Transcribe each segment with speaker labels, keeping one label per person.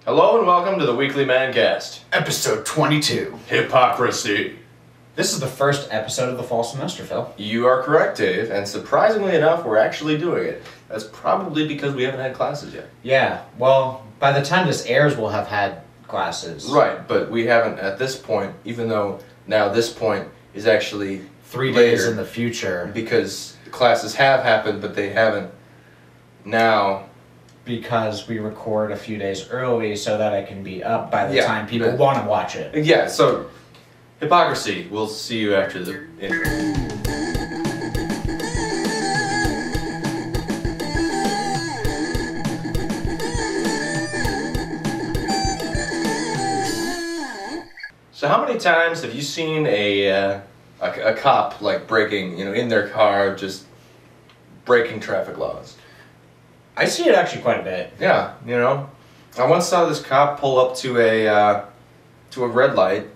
Speaker 1: Hello and welcome to the Weekly MANcast.
Speaker 2: Episode 22.
Speaker 1: Hypocrisy.
Speaker 2: This is the first episode of the fall semester, Phil.
Speaker 1: You are correct, Dave, and surprisingly enough, we're actually doing it. That's probably because we haven't had classes yet.
Speaker 2: Yeah, well, by the time this airs, we'll have had classes.
Speaker 1: Right, but we haven't at this point, even though now this point is actually
Speaker 2: 3
Speaker 1: later,
Speaker 2: days in the future.
Speaker 1: because classes have happened, but they haven't now.
Speaker 2: Because we record a few days early so that it can be up by the
Speaker 1: Yeah,
Speaker 2: time people want to watch it.
Speaker 1: Yeah, so hypocrisy. We'll see you after the intro. So how many times have you seen a cop like breaking, in their car, just breaking traffic laws?
Speaker 2: I see it actually quite a bit.
Speaker 1: Yeah, I once saw this cop pull up to a red light,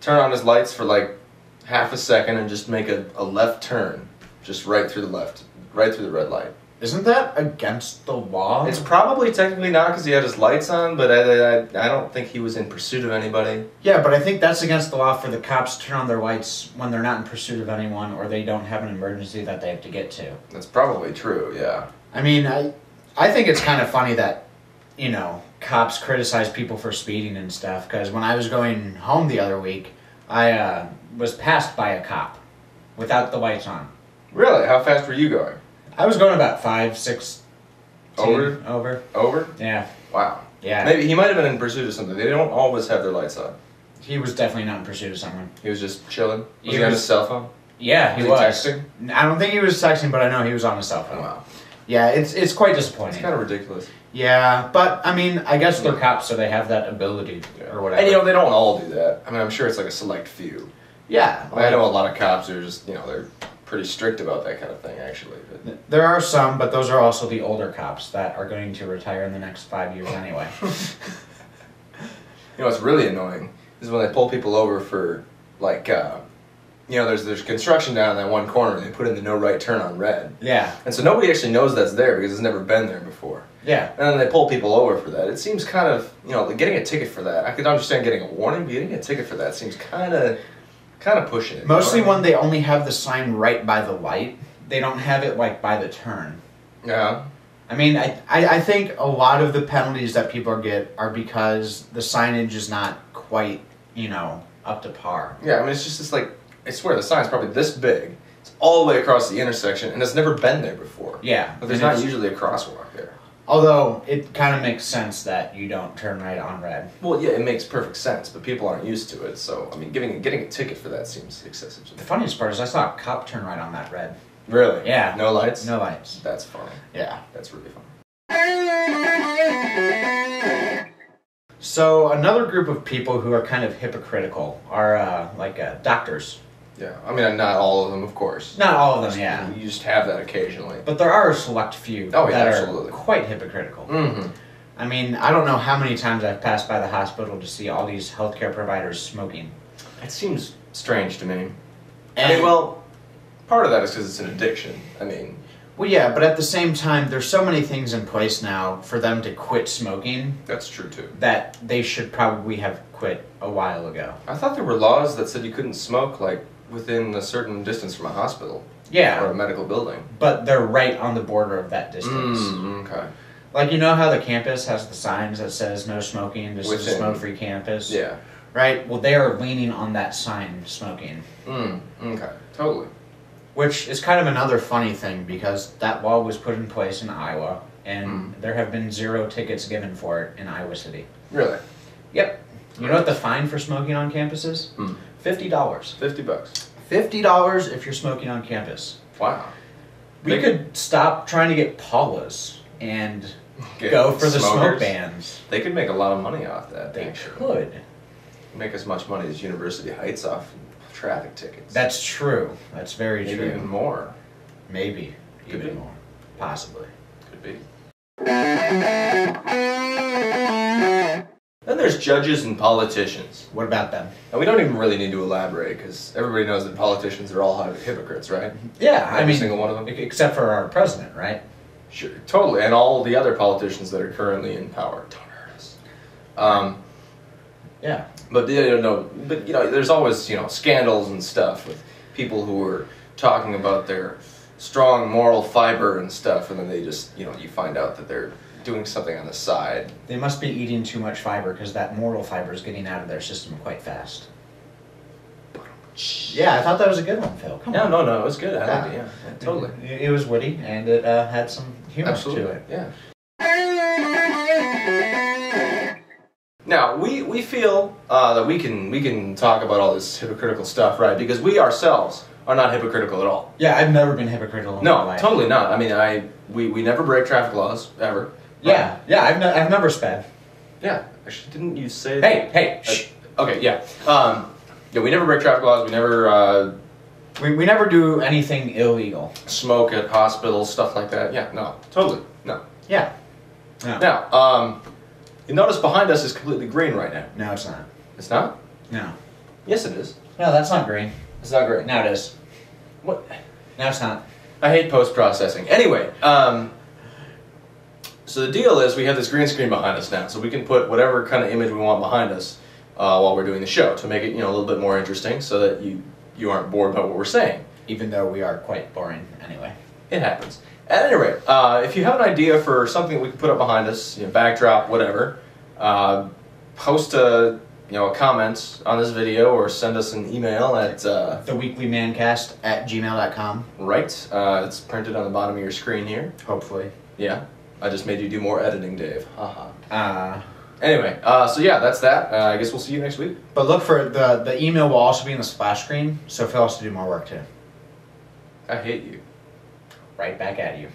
Speaker 1: turn on his lights for like half a second, and just make a left turn, just right through the red light.
Speaker 2: Isn't that against the law?
Speaker 1: It's probably technically not because he had his lights on, but I don't think he was in pursuit of anybody.
Speaker 2: Yeah, but I think that's against the law for the cops to turn on their lights when they're not in pursuit of anyone or they don't have an emergency that they have to get to.
Speaker 1: That's probably true, yeah.
Speaker 2: I mean, I think it's kind of funny that, cops criticize people for speeding and stuff, because when I was going home the other week, I was passed by a cop without the lights on.
Speaker 1: Really? How fast were you going?
Speaker 2: I was going about 5, 6...
Speaker 1: Over?
Speaker 2: Yeah.
Speaker 1: Wow.
Speaker 2: Yeah.
Speaker 1: Maybe he might have been in pursuit of something. They don't always have their lights on.
Speaker 2: He was definitely not in pursuit of someone.
Speaker 1: He was just chilling? Was he on his cell phone?
Speaker 2: Yeah, he
Speaker 1: was.
Speaker 2: was.
Speaker 1: He texting?
Speaker 2: I don't think he was texting, but I know he was on his cell phone.
Speaker 1: Wow.
Speaker 2: Yeah, it's quite disappointing.
Speaker 1: It's kind of ridiculous.
Speaker 2: Yeah, but, I mean, I guess they're cops, so they have that ability, or whatever.
Speaker 1: And, they don't all do that. I mean, I'm sure it's like a select few.
Speaker 2: Yeah.
Speaker 1: I know a lot of cops are just, they're pretty strict about that kind of thing, actually. But
Speaker 2: there are some, but those are also the older cops that are going to retire in the next 5 years anyway.
Speaker 1: What's really annoying is when they pull people over for, like, there's construction down in that one corner, and they put in the no right turn on red.
Speaker 2: Yeah.
Speaker 1: And so nobody actually knows that's there because it's never been there before.
Speaker 2: Yeah.
Speaker 1: And then they pull people over for that. It seems kind of, like getting a ticket for that. I could understand getting a warning, but getting a ticket for that seems kind of pushing it.
Speaker 2: Mostly when they only have the sign right by the light. They don't have it, like, by the turn.
Speaker 1: Yeah.
Speaker 2: I mean, I think a lot of the penalties that people get are because the signage is not quite, up to par.
Speaker 1: Yeah, I mean, it's just this, like, I swear the sign's probably this big. It's all the way across the intersection, and it's never been there before.
Speaker 2: Yeah.
Speaker 1: But there's not usually a crosswalk there.
Speaker 2: Although, it kind of makes sense that you don't turn right on red.
Speaker 1: Well, yeah, it makes perfect sense, but people aren't used to it, so, I mean, getting a ticket for that seems excessive to me.
Speaker 2: The funniest part is I saw a cop turn right on that red.
Speaker 1: Really?
Speaker 2: Yeah.
Speaker 1: No lights?
Speaker 2: No lights.
Speaker 1: That's funny.
Speaker 2: Yeah.
Speaker 1: That's really funny.
Speaker 2: So, another group of people who are kind of hypocritical are, doctors.
Speaker 1: Yeah, I mean, not all of them, of course.
Speaker 2: Not all of them, yeah.
Speaker 1: You just have that occasionally.
Speaker 2: But there are a select few
Speaker 1: that
Speaker 2: are quite hypocritical.
Speaker 1: Mm-hmm.
Speaker 2: I mean, I don't know how many times I've passed by the hospital to see all these healthcare providers smoking.
Speaker 1: It seems strange to me.
Speaker 2: And,
Speaker 1: part of that is because it's an addiction.
Speaker 2: Well, yeah, but at the same time, there's so many things in place now for them to quit smoking.
Speaker 1: That's true, too.
Speaker 2: That they should probably have quit a while ago.
Speaker 1: I thought there were laws that said you couldn't smoke, like, within a certain distance from a hospital.
Speaker 2: Yeah.
Speaker 1: Or a medical building.
Speaker 2: But they're right on the border of that distance.
Speaker 1: Okay.
Speaker 2: Like, how the campus has the signs that says no smoking, this is a smoke-free campus?
Speaker 1: Yeah.
Speaker 2: Right? Well, they are leaning on that sign, smoking.
Speaker 1: Okay. Totally.
Speaker 2: Which is kind of another funny thing, because that law was put in place in Iowa, and there have been 0 tickets given for it in Iowa City.
Speaker 1: Really?
Speaker 2: Yep. You know what the fine for smoking on campus is? $50.
Speaker 1: $50.
Speaker 2: $50 if you're smoking on campus.
Speaker 1: Wow.
Speaker 2: We could stop trying to get Paulas and go for the smoke bans.
Speaker 1: They could make a lot of money off that.
Speaker 2: They could.
Speaker 1: Make as much money as University Heights off traffic tickets.
Speaker 2: That's true. That's very true.
Speaker 1: Maybe even more.
Speaker 2: Maybe.
Speaker 1: Could
Speaker 2: even
Speaker 1: be.
Speaker 2: more. Possibly.
Speaker 1: Could be. Then there's judges and politicians.
Speaker 2: What about them?
Speaker 1: And we don't even really need to elaborate, because everybody knows that politicians are all hypocrites, right?
Speaker 2: Yeah,
Speaker 1: Every single one of them.
Speaker 2: Except for our president, right?
Speaker 1: Sure, totally. And all the other politicians that are currently in power. Don't hurt us.
Speaker 2: Yeah.
Speaker 1: But there's always scandals and stuff with people who are talking about their strong moral fiber and stuff, and then they just you find out that they're doing something on the side.
Speaker 2: They must be eating too much fiber because that moral fiber is getting out of their system quite fast. Yeah, I thought that was a good one, Phil. Come on.
Speaker 1: No, it was good. I liked it. Yeah, totally.
Speaker 2: It was witty and it had some humor to it.
Speaker 1: Yeah. Now we feel that we can talk about all this hypocritical stuff, right? Because we ourselves are not hypocritical at all.
Speaker 2: Yeah, I've never been hypocritical in my life.
Speaker 1: No, totally not. I mean, we never break traffic laws ever.
Speaker 2: Yeah, I've never sped.
Speaker 1: Yeah, actually, didn't you say?
Speaker 2: Hey, shh.
Speaker 1: Okay, yeah. Yeah, we never break traffic laws. We never.
Speaker 2: We never do anything illegal.
Speaker 1: Smoke at hospitals, stuff like that. Yeah, no, totally, no.
Speaker 2: Yeah. No.
Speaker 1: Now, you notice behind us is completely green right now.
Speaker 2: No, it's not.
Speaker 1: It's not?
Speaker 2: No.
Speaker 1: Yes, it is.
Speaker 2: No, that's not green.
Speaker 1: It's not green.
Speaker 2: Now it is.
Speaker 1: What?
Speaker 2: No, it's not.
Speaker 1: I hate post-processing. Anyway, so the deal is we have this green screen behind us now, so we can put whatever kind of image we want behind us while we're doing the show to make it a little bit more interesting, so that you aren't bored by what we're saying.
Speaker 2: Even though we are quite boring anyway.
Speaker 1: It happens. At any rate, if you have an idea for something that we can put up behind us, backdrop, whatever, post a comment on this video or send us an email at
Speaker 2: theweeklyMANcast@gmail.com.
Speaker 1: Right. It's printed on the bottom of your screen here.
Speaker 2: Hopefully.
Speaker 1: Yeah. I just made you do more editing, Dave. Haha.
Speaker 2: Uh,
Speaker 1: Anyway, so yeah, that's that. I guess we'll see you next week.
Speaker 2: But look for the email will also be in the splash screen, so Phil has to do more work too.
Speaker 1: I hate you.
Speaker 2: Right back at you.